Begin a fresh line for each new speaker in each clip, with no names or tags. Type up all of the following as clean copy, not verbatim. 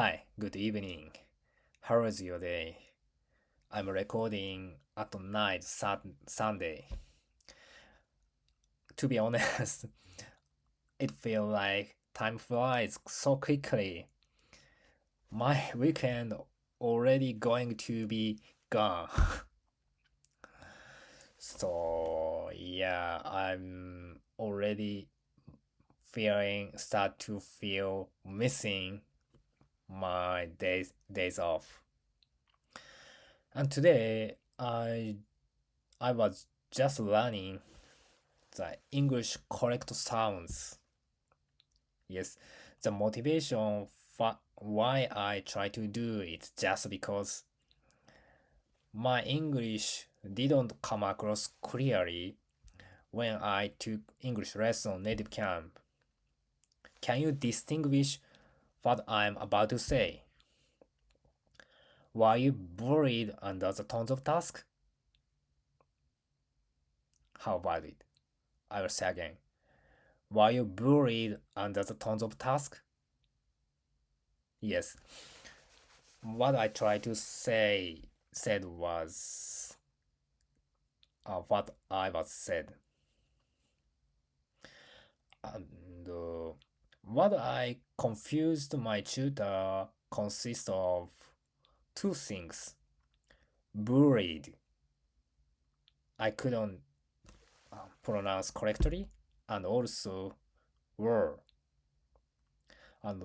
Hi, good evening. How is your day? I'm recording at night Sunday. To be honest, it feels like time flies so quickly. My weekend already going to be gone. So yeah, I'm already start to feel missing my days off. And today I was just learning the English correct sounds. Yes, the motivation for why I try to do it just because my English didn't come across clearly when I took English lesson native camp. Can you distinguish what I'm about to say? Were you buried under the tons of task? How about it? I will say again. Were you buried under the tons of task? Yes, what I tried to said was what I was said, and what I confused my tutor consists of two things: buried, I couldn't pronounce correctly, and also were. And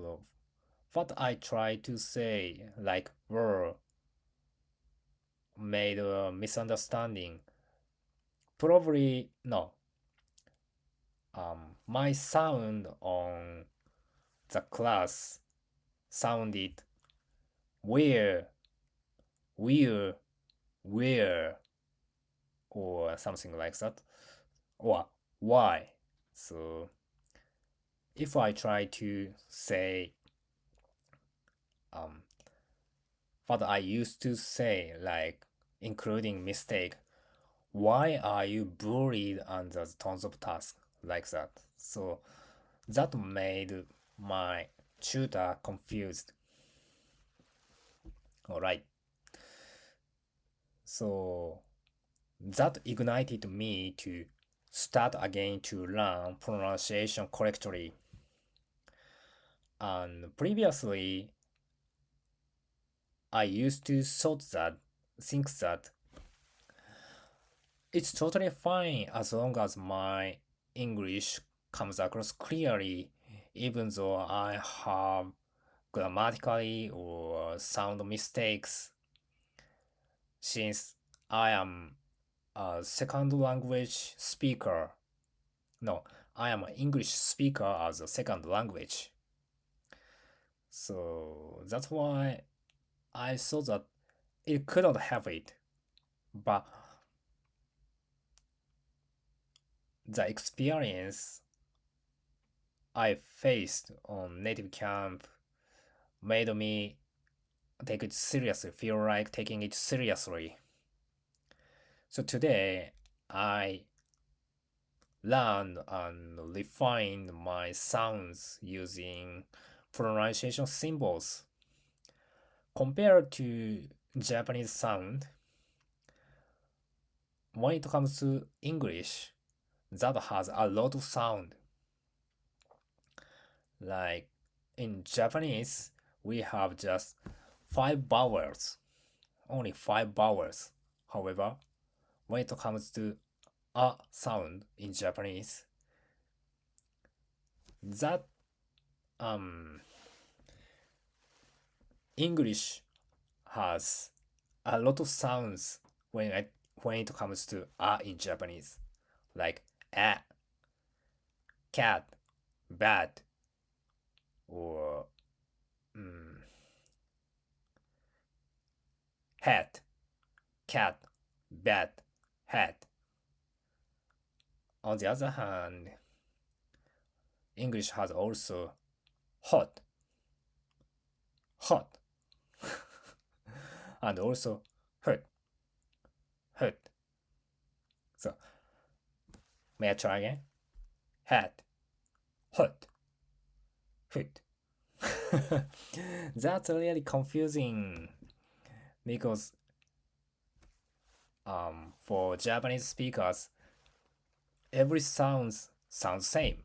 what I tried to say, like were, made a misunderstanding. Probably no. My sound on the class sounded where, where, where, or something like that, or why. So if I try to say um, what I used to say, like including mistake, why are you buried under tons of tasks like that? So that made my tutor confused. All right. So that ignited me to start again to learn pronunciation correctly. And previously, I used to think that it's totally fine as long as my English comes across clearly, even though I have grammatically or sound mistakes, since I am a second language speaker. No, I am an English speaker as a second language. So that's why I thought that it couldn't have it. But the experience I faced on native camp made me take it seriously, feel like taking it seriously. So today I learned and refined my sounds using pronunciation symbols. Compared to Japanese sound, when it comes to English, that has a lot of sound. Like in Japanese, we have just five vowels, only five vowels. However, when it comes to a sound in Japanese, that um English has a lot of sounds when it comes to in Japanese, like cat, bat, or mm, hat, cat, bat, hat. On the other hand, English has also hot, hot, and also hood, hood. So may I try again? Hat, hot, hood. That's really confusing because for Japanese speakers, every sounds same.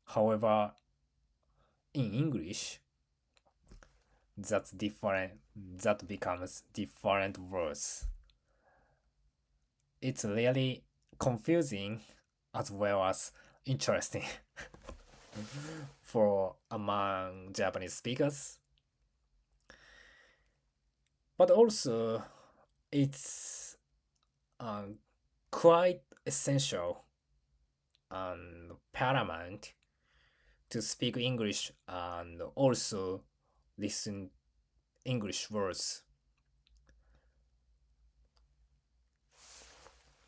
However, in English, that's different. That becomes different words. It's really confusing as well as interesting for among Japanese speakers. But also, it's um, quite essential and paramount to speak English and also listen English words.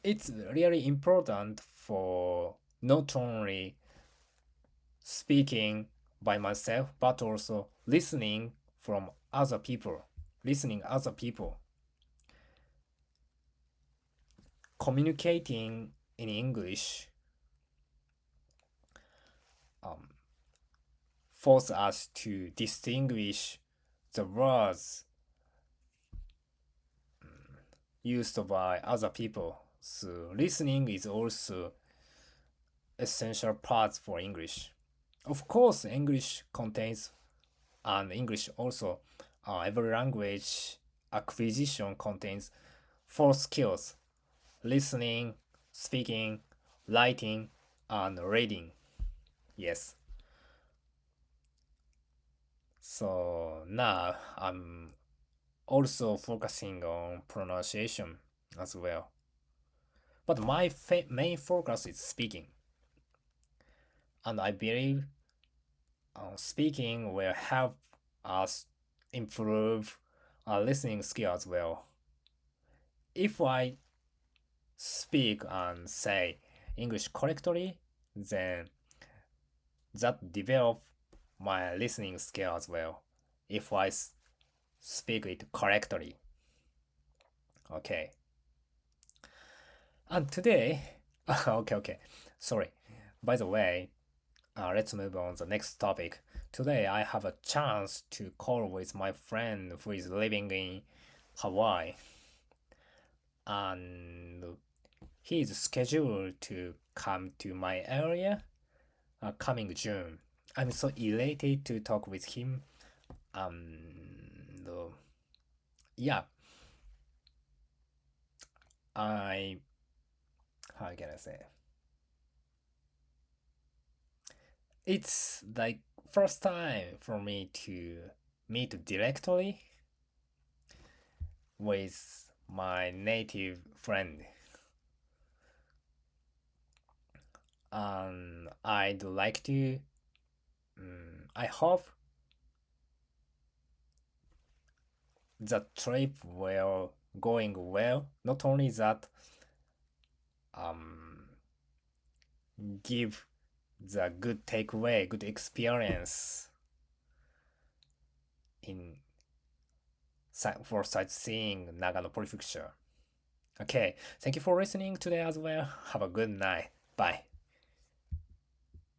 It's really important for not only speaking by myself but also listening from other people, listening other people, communicating in English um, force us to distinguish the words used by other people. So listening is also essential parts for English. Of course, English contains and English also every language acquisition contains four skills: listening, speaking, writing, and reading. Yes. So now I'm also focusing on pronunciation as well. But my main focus is speaking, and I believe speaking will help us improve our listening skill as well. If I speak and say English correctly, then that develop my listening skill as well. If I speak it correctly, okay. And today, okay, sorry. By the way, let's move on to the next topic. Today, I have a chance to call with my friend who is living in Hawaii, and he is scheduled to come to my area coming June. I'm so elated to talk with him. And yeah, I how can I say? It's like first time for me to meet directly with my native friend, and I'd like to. I hope the trip will going well. Not only that, um, give the good takeaway, good experience in for sightseeing Nagano Prefecture. Okay, thank you for listening today as well. Have a good night. Bye.